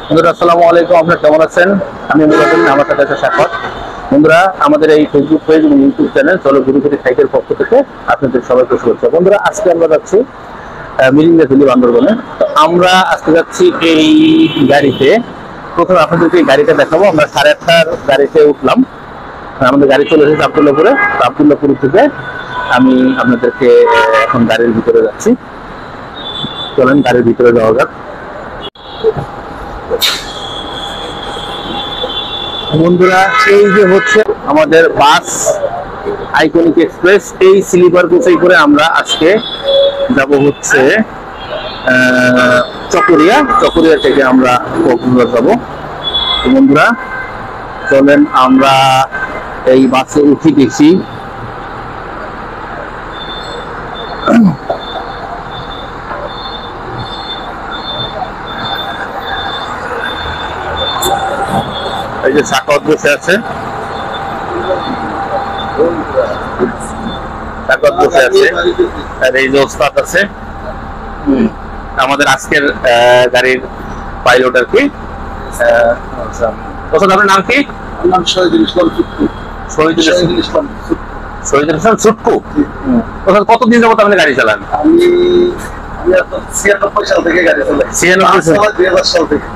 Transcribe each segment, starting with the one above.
বন্ধুরা আসসালামু আলাইকুম, আপনারা কেমন আছেন? আমি মুরাদুল, আমার সাথে আছে সাক্ষাৎ। বন্ধুরা, আমাদের এই ফেসবুক পেজ এবং ইউটিউব চ্যানেল চলো ঘুরে ঘুরে সাইকের পক্ষ থেকে আপনাদের সবাইকে শুভেচ্ছা। বন্ধুরা, আজকে আমরা যাচ্ছি মিরিঙ্গা ভ্যালি বান্দরবনে। তো আমরা আজকে যাচ্ছি এই গাড়িতে। প্রথমে আপনাদেরকে এই গাড়িটা দেখাবো। আমরা 8:30টার গাড়িতে উঠলাম। আমাদের গাড়ি চলে এসেছে আব্দুল্লাহপুরে। তো আব্দুল্লাহপুর থেকে আমি আপনাদেরকে এখন গাড়ির ভিতরে যাচ্ছি। চলেন গাড়ির ভিতরে যাওয়া যাক। বন্ধুরা, এই যে হচ্ছে আমাদের বাস আইকনিক এক্সপ্রেস। এই স্লিপার কোচে করে আমরা আজকে যাব হচ্ছে চকরিয়া থেকে আমরা কক্সবাজার যাব। বন্ধুরা চলেন আমরা এই বাসে উঠি দেখি। এই যে সাকত বসে আছে, আর এই যে ওস্তাদ আছে আমাদের আজকের গাড়ির পাইলট আর কি। ওস্তাদ, আপনার নাম কি? নাম শহীদুল ইসলাম সুটকু। শহীদুল ইসলাম সুটকু। ওস্তাদ, কতদিন যাবত আপনি গাড়ি চালান? আমি 96 সাল থেকে গাড়ি চালাই।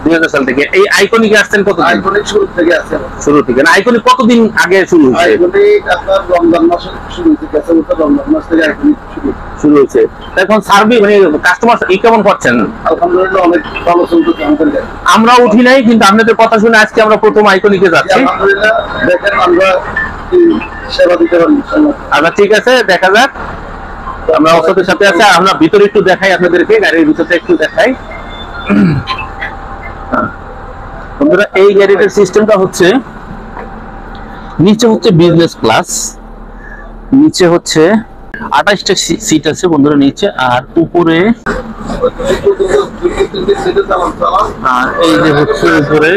2000 সাল থেকে। এই আইকনিকে আসছেন কতদিন? আইকনিক শুরু থেকে আছে। শুরু থেকে না? আইকনিক কতদিন আগে শুরু হয়েছে? আইকনিক আপনার রমজান মাসে শুরু হয়েছে। রমজান মাস থেকে আইকনিক শুরু হয়েছে। এখন সার্ভিস মানে কাস্টমার কেমন পাচ্ছেন? আলহামদুলিল্লাহ অনেক ভালো চলতেছে আমাদের গাড়ি। আমরা উঠি নাই, কিন্তু আপনাদের কথা শুনে আজকে আমরা প্রথম আইকনিকে যাচ্ছি। আলহামদুলিল্লাহ, দেখেন আমরা সেবা দিতে পারি। আচ্ছা, ঠিক আছে, দেখা যাক। আমরা ওস্তাদের সাথে আছে। আমরা ভিতরে একটু দেখাই আপনাদেরকে, গাড়ির ভিতরে একটু দেখাই। বন্ধুরা, এই গাড়িটার সিস্টেমটা হচ্ছে নিচে হচ্ছে বিজনেস ক্লাস, নিচে হচ্ছে 28টা সিট আছে বন্ধুরা নিচে, আর উপরে আর এই যে হচ্ছে উপরে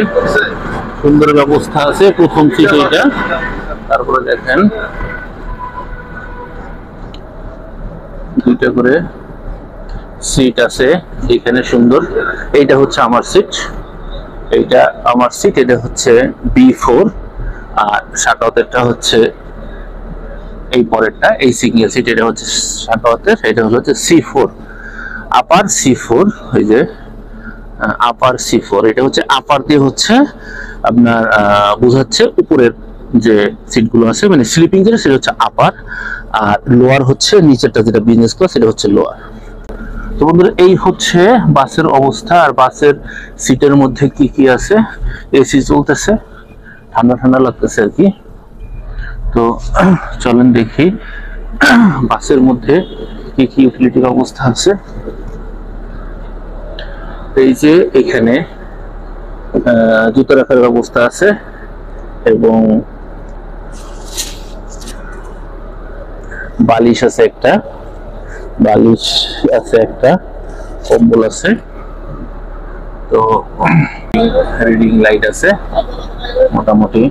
সুন্দর ব্যবস্থা আছে। প্রথম সিট এইটা, তারপরে দেখেন দুইটা করে সিট আছে এখানে সুন্দর। এইটা হচ্ছে আমার সিট, এইটা আমার সিট, এটা হচ্ছে B4। আর সাকাওয়াতেরটা হচ্ছে এই পরেরটা, এই সিঙ্গেল সিট, এটা হচ্ছে সাকাওয়াতের, এটা হচ্ছে C4 আপার C4। এই যে আপার C4, এটা হচ্ছে আপার দিয়ে হচ্ছে আপনার বোঝাচ্ছে উপরের যে সিটগুলো আছে মানে স্লিপিং যেটা, সেটা হচ্ছে আপার। আর লোয়ার হচ্ছে নিচেরটা যেটা বিজনেস ক্লাস, সেটা হচ্ছে লোয়ার। তো বন্ধুরা, এই হচ্ছে বাসের অবস্থা। আর বাসের সিটের মধ্যে কি কি আছে? এসি চলতেছে, ঠান্ডা ঠান্ডা লাগতেছে আর কি। তো চলেন দেখি বাসের মধ্যে কি কি ইউটিলিটির অবস্থা আছে। এই যে এখানে জুতো রাখার ব্যবস্থা আছে, এবং বালিশ আছে, একটা বালিশ আছে, একটা কম্বল আছে। তো রিডিং লাইট আছে। মোটামুটি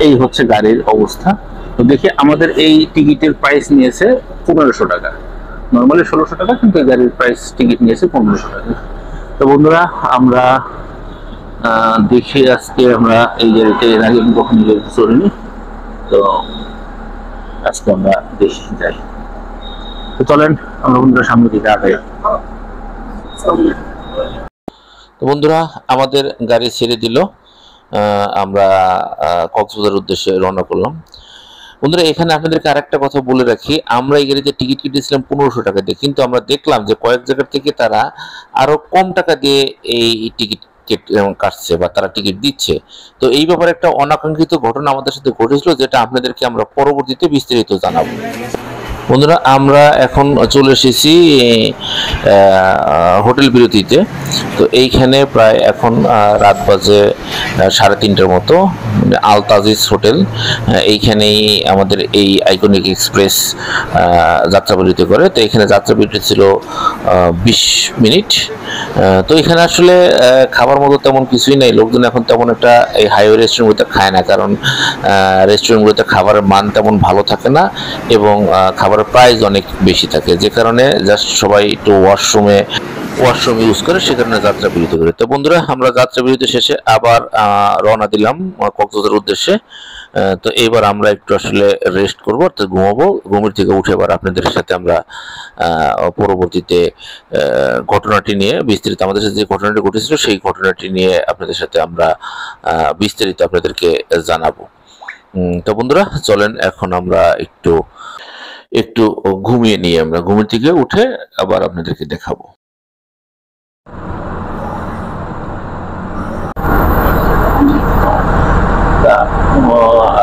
এই হচ্ছে গাড়ির অবস্থা। তো দেখি, আমাদের এই টিকিটের প্রাইস নিয়েছে 1500 টাকা। নর্মালি 1600 টাকা, কিন্তু এই গাড়ির প্রাইস টিকিট নিয়েছে 1500 টাকা। তো বন্ধুরা, আমরা দেখি আজকে আমরা এই গাড়িতে এর আগে কখনো চলিনি, তো আজকে আমরা দেখি যাই। তো চলেন আমরা বন্ধুরা সামনের দিকে আগাই। তো বন্ধুরা, আমাদের গাড়ি ছেড়ে দিল, আমরা কক্সবাজারের উদ্দেশ্যে রওনা করলাম। বন্ধুরা, এখানে আপনাদেরকে আরেকটা কথা বলে রাখি, আমরা এই গাড়িতে টিকিট কেটেছিলাম 1500 টাকা দিয়ে, কিন্তু আমরা দেখলাম যে কয়েক জায়গা থেকে তারা আরো কম টাকা দিয়ে এই টিকিট কাটছে বা তারা টিকিট দিচ্ছে। তো এই ব্যাপারে একটা অনাকাঙ্ক্ষিত ঘটনা আমাদের সাথে ঘটেছিল, যেটা আপনাদেরকে আমরা পরবর্তীতে বিস্তারিত জানাবো। বন্ধুরা, আমরা এখন চলে এসেছি হোটেল বিরতিতে। তো এইখানে প্রায় এখন রাত বাজে 3:30টার মতো। আল তাজিজ হোটেল, এইখানেই আমাদের এই আইকনিক এক্সপ্রেস যাত্রাবিরতি করে। তো এখানে যাত্রাবিরতি ছিল 20 মিনিট। তো এখানে আসলে খাবার মতো তেমন কিছুই নাই। লোকজন এখন তেমন একটা এই হাইওয়ে রেস্টুরেন্টগুলোতে খায় না, কারণ রেস্টুরেন্টগুলোতে খাবারের মান তেমন ভালো থাকে না এবং খাবারের প্রাইস অনেক বেশি থাকে, যে কারণে জাস্ট সবাই একটু ওয়াশরুমে ওয়াশরুম ইউজ করে, সে কারণে যাত্রা বিরতি করি। তো বন্ধুরা, আমরা যাত্রা বিরতি শেষে আবার রওনা দিলাম কক্সবাজারের উদ্দেশ্যে। তো এবার আমরা একটু আসলে রেস্ট করবো, অর্থাৎ ঘুমাবো। ঘুমের থেকে উঠে এবার আপনাদের সাথে আমরা পরবর্তীতে ঘটনাটি নিয়ে বিস্তারিত, আমাদের সাথে যে ঘটনাটি ঘটেছিল সেই ঘটনাটি নিয়ে আপনাদের সাথে আমরা বিস্তারিত আপনাদেরকে জানাবো। তো বন্ধুরা, চলেন এখন আমরা একটু ঘুমিয়ে নিয়ে আমরা ঘুমের থেকে উঠে আবার আপনাদেরকে দেখাবো।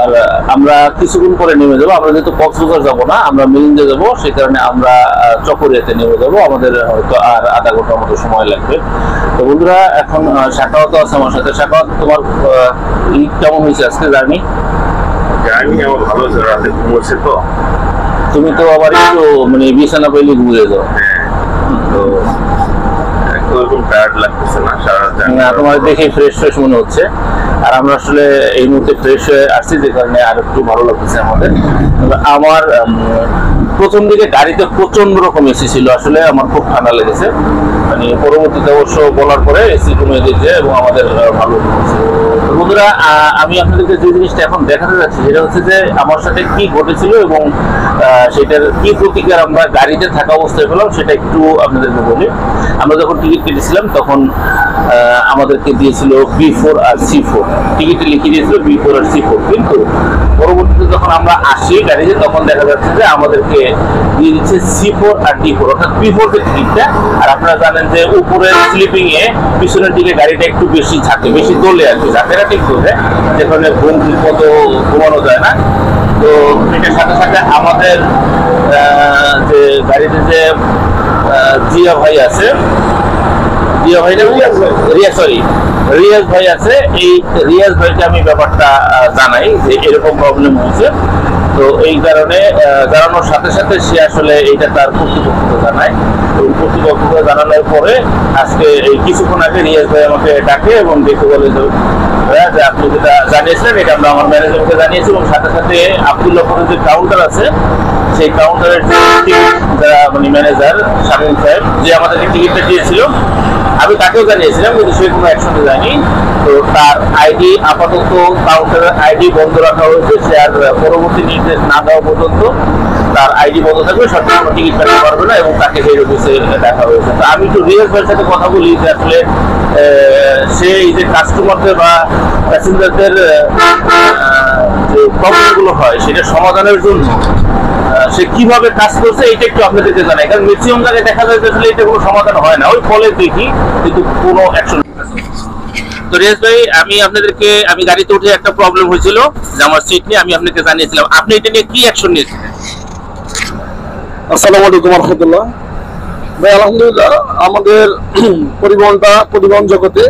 আর আমরা কিছুক্ষণ পরে নেমে যাবো। আমরা যেহেতু কক্সবাজার যাবো না, আমরা মেরিন্দে যাবো, সেই কারণে আমরা চকরিয়াতে নেমে যাবো। আমাদের হয়তো আর আধা ঘন্টার মতো সময় লাগবে। তো বন্ধুরা, এখন শাখাওয়াত আছে আমার সাথে। শাখাওয়াত, তোমার কেমন হয়েছে আজকে জার্নি? আমার ভালো হয়েছে, রাতে ঘুমোচ্ছে তো। তুমি তো আবার একটু মানে বিছানা পাইলে ঘুরে যাও। তো ওরকম টায়ার্ড লাগতেছে না, না, তোমার দেখে ফ্রেশ মনে হচ্ছে। আর আমরা আসলে এই মুহূর্তে ফ্রেশ হয়ে আসছি, যে কারণে আর একটু ভালো লাগতেছে আমাদের। আমার প্রথম দিকে গাড়িতে প্রচন্ড রকম এসি ছিল, আসলে আমার খুব ঠান্ডা লেগেছে। মানে পরবর্তীতে অবশ্য বলার পরে এসি কমে দিয়েছে এবং আমাদের ভালো লেগেছে। বন্ধুরা, আমি আপনাদেরকে যে জিনিসটা এখন দেখাতে যাচ্ছি সেটা হচ্ছে যে আমার সাথে কি ঘটেছিল এবং সেটার কি প্রতিকার আমরা গাড়িতে থাকা অবস্থায় পেলাম, সেটা একটু আপনাদেরকে বলি। আমরা যখন টিকিট কেটেছিলাম তখন আমাদেরকে দিয়েছিল B4 আর C4, টিকিটে লিখে দিয়েছিল B4 আর C4, কিন্তু পরবর্তীতে যখন আমরা আসি গাড়িতে তখন দেখা যাচ্ছে যে আমাদেরকে দিয়ে দিচ্ছে C4 আর D4, অর্থাৎ B4 এর টিকিটটা। আর আপনারা জানেন যে উপরের স্লিপিং এ পিছনের দিকে গাড়িটা একটু বেশি ঝাঁকে, বেশি দোলে আর কি, ঝাঁকেরা ঠিক করে, যেখানে ঘুমের মতো ঘুমানো যায় না। তো এটার সাথে সাথে আমাদের যে গাড়িতে যে জিয়া ভাই আছে, রিয়াজ ভাই আছে, এই রিয়াজ ভাইকে আমি ব্যাপারটা জানাই যে এরকম প্রবলেম হয়েছে। তো এই কারণে জানানোর সাথে সাথে সে আসলে এইটা তার কর্তৃপক্ষকে জানায়, এবং কর্তৃপক্ষকে জানানোর পরে আজকে এই কিছুক্ষণ আগে রিয়াজ ভাই আমাকে ডাকে এবং দেখে বলে যে আপনি যেটা জানিয়েছিলেন এটা আমরা আমার ম্যানেজারকে জানিয়েছি, এবং সাথে সাথে আব্দুল্লাহপুরের যে কাউন্টার আছে সেই কাউন্টারের যে যারা মানে ম্যানেজার শামীম সাহেব, যে আমাদেরকে টিকিটটা দিয়েছিল, আমি তাকেও জানিয়েছিলাম কিন্তু সে কোনো অ্যাকশনে যায়নি। তো তার আইডি আপাতত কাউন্টারের আইডি বন্ধ রাখা হয়েছে, সে আর পরবর্তী নির্দেশ না দেওয়া পর্যন্ত তার আইডি বন্ধ থাকবে, সঠিক কোনো টিকিট কাটতে পারবে না, এবং তাকে হেড অফিসে দেখা হয়েছে। তো আমি একটু রিয়াজ ভাইয়ের সাথে কথা বলি যে আসলে সে এই যে কাস্টমারদের বা প্যাসেঞ্জারদের যে প্রবলেমগুলো হয় সেটা সমাধানের জন্য সে কিভাবে কাজ করছে এটা একটু আপনাদেরকে জানাই। কারণ ম্যাক্সিমাম জায়গায় দেখা যায় যে আসলে এটা কোনো সমাধান হয় না, ওই ফলে দেখি কিন্তু কোনো অ্যাকশন। তো রিয়াজ ভাই, আমি গাড়িতে উঠে একটা প্রবলেম হয়েছিল যে আমার সিট নিয়ে, আমি আপনাকে জানিয়েছিলাম, আপনি এটা নিয়ে কি অ্যাকশন নিয়েছিলেন? আসসালামু আলাইকুম রহমতুল্লাহ ভাই। আলহামদুলিল্লাহ, আমাদের পরিবহন জগতে,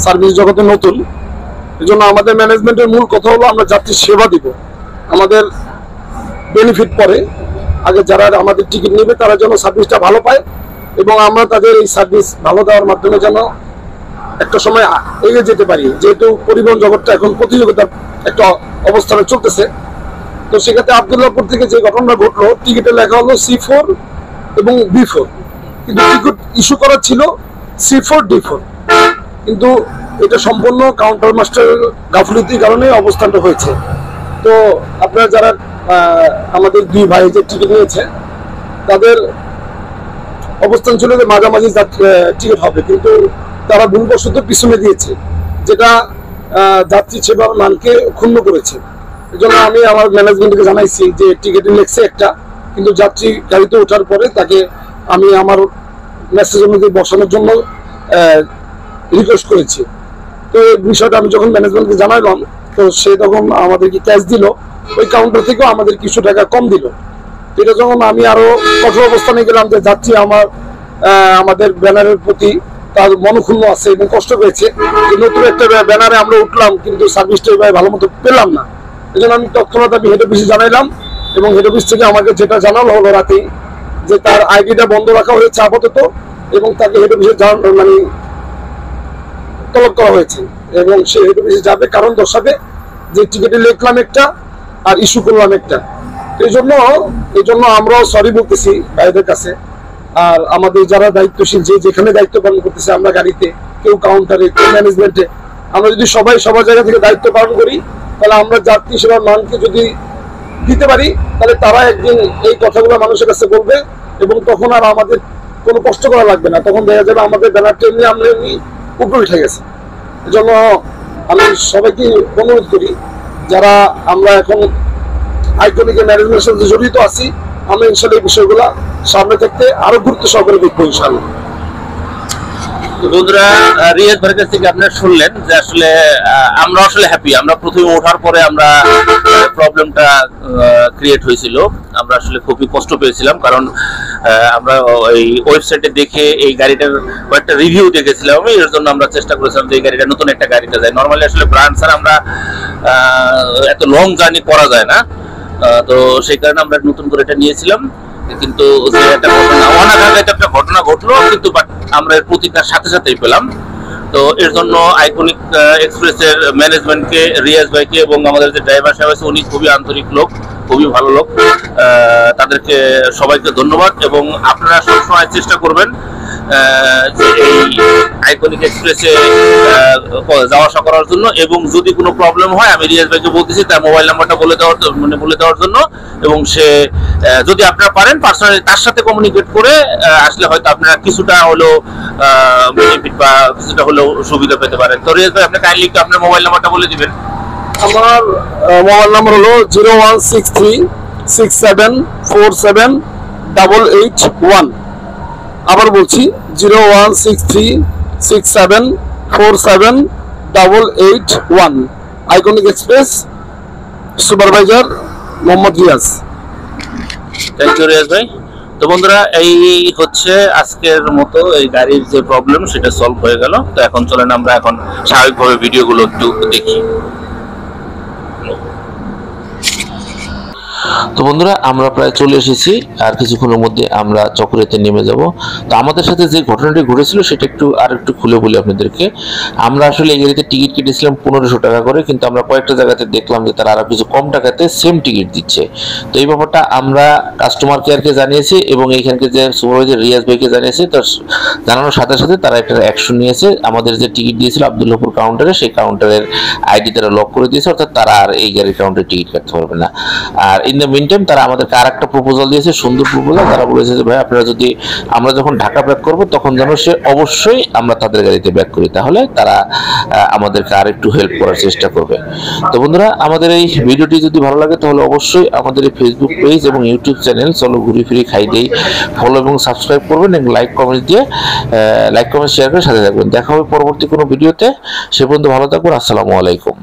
সার্ভিস জগতে নতুন, এই জন্য আমাদের ম্যানেজমেন্টের মূল কথা হলো আমরা যাত্রী সেবা দিব। আমাদের বেনিফিট পরে, আগে যারা আমাদের টিকিট নেবে তারা যেন সার্ভিসটা ভালো পায়, এবং আমরা তাদের এই সার্ভিস ভালো দেওয়ার মাধ্যমে যেন একটা সময় এগিয়ে যেতে পারি। যেহেতু পরিবহন জগৎটা এখন প্রতিযোগিতার একটা অবস্থানে চলতেছে, তো সেক্ষেত্রে আব্দুল্লাহপুর থেকে যে ঘটনা ঘটলো, টিকিটে লেখা হলো C4 এবং B4, কিন্তু টিকিট ইস্যু করা ছিল C4 D4, কিন্তু এটা সম্পূর্ণ কাউন্টার মাস্টার গাফলতির কারণে অবস্থানটা হয়েছে। তো আপনারা যারা আমাদের দুই ভাই যে টিকিট নিয়েছে তাদের অবস্থান ছিল যে মাঝামাঝি টিকিট হবে, কিন্তু তারা ভুলবশত পিছনে দিয়েছে, যেটা যাত্রী সেবার মানকে ক্ষুণ্ণ করেছে। এই জন্য আমি আমার ম্যানেজমেন্টকে জানাইছি যে টিকিটে লেখছে একটা, কিন্তু যাত্রী গাড়িতে ওঠার পরে তাকে আমি আমার মেসেজ অনুযায়ী বসানোর জন্য রিকোয়েস্ট করেছি। তো এই বিষয়টা আমি যখন ম্যানেজমেন্টকে জানাইলাম, তো সে তখন আমাদেরকে ক্যাশ দিল, ওই কাউন্টার থেকেও আমাদের কিছু টাকা কম দিল। এটা যখন আমি আরো কঠোর অবস্থানে গেলাম যে যাত্রী আমাদের ব্যানারের প্রতি তার মনক্ষুণ্ণ আছে এবং কষ্ট পেয়েছে, যে নতুন একটা ব্যানারে আমরা উঠলাম কিন্তু সার্ভিসটা এভাবে ভালো মতো পেলাম না। এই জন্য আমি তৎক্ষণাৎ আমি হেড অফিসে জানাইলাম, এবং হেড অফিস থেকে আমাকে যেটা জানানো হলো রাতেই যে তার আইডিটা বন্ধ রাখা হয়েছে আপাতত, এবং তাকে হেড অফিসে মানে তলব করা হয়েছে, এবং সে হেড অফিসে যাবে, কারণ দর্শাবে যে টিকিটে লিখলাম একটা আর ইস্যু করলাম একটা। এই জন্য আমরাও সরি বলতেছি ভাইদের কাছে। আর আমাদের যারা দায়িত্বশীল, যে যেখানে দায়িত্ব পালন করতেছে, আমরা গাড়িতে, কেউ কাউন্টারে, কেউ ম্যানেজমেন্টে, আমরা যদি সবাই সবার জায়গা থেকে দায়িত্ব পালন করি, তাহলে আমরা যাত্রী সেবার মানকে যদি দিতে পারি, তাহলে তারা একদিন এই কথাগুলো মানুষের কাছে বলবে এবং তখন আর আমাদের কোনো কষ্ট করা লাগবে না। তখন দেখা যাবে আমাদের ব্যানারটা এমনি আমরা এমনি উপরে উঠে গেছে। এজন্য আমি সবাইকে অনুরোধ করি, যারা আমরা এখন আইকনিকের ম্যানেজমেন্টের সাথে জড়িত আছি, আমরা ইনশাল্লাহ এই বিষয়গুলো সামনে থাকতে আরো গুরুত্ব সহকারে দেখবো ইনশাল্লাহ। বন্ধুরা, রিয়াজ ভাইয়ের কাছ থেকে আপনারা শুনলেন যে আসলে আমরা আসলে হ্যাপি। আমরা প্রথমে ওঠার পরে আমরা প্রবলেমটা ক্রিয়েট হয়েছিল, আমরা আসলে খুবই কষ্ট পেয়েছিলাম, কারণ আমরা ওই ওয়েবসাইটে দেখে এই গাড়িটার কয়েকটা রিভিউ দেখেছিলাম আমি, এর জন্য আমরা চেষ্টা করেছিলাম যে এই গাড়িটা নতুন একটা গাড়িতে যায়। নর্মালি আসলে ব্র্যান্ড ছাড়া আমরা এত লং জার্নি করা যায় না, তো সেই কারণে আমরা নতুন করে এটা নিয়েছিলাম। কিন্তু যে একটা ঘটনা, অনাকাঙ্ক্ষিত একটা ঘটনা ঘটলো, কিন্তু আমরা এর প্রতিকার সাথে সাথেই পেলাম। তো এর জন্য আইকনিক এক্সপ্রেসের ম্যানেজমেন্টকে, রিয়াজ ভাইকে এবং আমাদের যে ড্রাইভার সাহেব আছে উনি খুবই আন্তরিক লোক, খুবই ভালো লোক, তাদেরকে সবাইকে ধন্যবাদ। এবং আপনারা সবসময় চেষ্টা করবেন যে এই আইকনিক এক্সপ্রেসে যাওয়া আসা করার জন্য। এবং যদি কোনো প্রবলেম হয়, আমি রিয়াজ ভাইকে বলতেছি তার মোবাইল নাম্বারটা বলে দেওয়ার জন্য, এবং সে যদি আপনারা পারেন পার্সোনালি তার সাথে কমিউনিকেট করে আসলে হয়তো আপনারা কিছুটা হলেও বেনিফিট বা কিছুটা হলেও সুবিধা পেতে পারেন। তো রিয়াজ ভাই, আপনি কাইন্ডলি একটু আপনার মোবাইল নাম্বারটা বলে দিবেন। আমার মোবাইল নাম্বার হলো 01636747881। আবার বলছি 01636747881। Iconic express, supervisor Mohammad Riyaz. Thank you Riyaz ভাই। তো বন্ধুরা, এই হচ্ছে আজকের মতো এই গাড়ির যে প্রবলেম সেটা সলভ হয়ে গেল। তো এখন চলেন আমরা এখন স্বাভাবিকভাবে ভিডিওগুলো একটু দেখি। তো বন্ধুরা, আমরা প্রায় চলে এসেছি, আর কিছুক্ষণের মধ্যে আমরা চকরিয়াতে নেমে যাব। তো আমাদের সাথে যে ঘটনাটি ঘটেছিল সেটা একটু খুলে বলি আপনাদেরকে। আমরা আসলে এই গাড়িতে টিকিট কেটেছিলাম 1500 টাকা করে, কিন্তু আমরা কয়েকটা জায়গাতে দেখলাম যে তারা আরো কিছু কম টাকাতে সেম টিকিট দিচ্ছে। তো এই ব্যাপারটা আমরা কাস্টমার কেয়ারকে জানিয়েছি এবং এইখানকে যে সুপারভাইজার রিয়াজ ভাইকে জানিয়েছি। তো জানানোর সাথে সাথে তারা একটা অ্যাকশন নিয়েছে। আমাদের যে টিকিট দিয়েছিল আব্দুল্লাহপুর কাউন্টারে, সেই কাউন্টারের আইডি তারা লক করে দিয়েছে, অর্থাৎ তারা আর এই গাড়ির কাউন্টারে টিকিট কাটতে পারবে না। আর ইন দ্য মিন টাইম তারা আমাদেরকে আর একটা প্রপোজাল দিয়েছে, সুন্দর প্রপোজাল। তারা বলেছে যে ভাই, আপনারা যদি আমরা যখন ঢাকা ব্যাক করবো তখন যেন সে অবশ্যই আমরা তাদের গাড়িতে ব্যাক করি, তাহলে তারা আমাদেরকে আর একটু হেল্প করার চেষ্টা করবে। তো বন্ধুরা, আমাদের এই ভিডিওটি যদি ভালো লাগে তাহলে অবশ্যই আমাদের এই ফেসবুক পেজ এবং ইউটিউব চ্যানেল চলো ঘুরি ফিরি খাই দেই ফলো এবং সাবস্ক্রাইব করবেন, এবং লাইক কমেন্ট শেয়ার করে সাথে থাকবেন। দেখা হবে পরবর্তী কোনো ভিডিওতে। সে পর্যন্ত ভালো থাকবেন। আসসালামু আলাইকুম।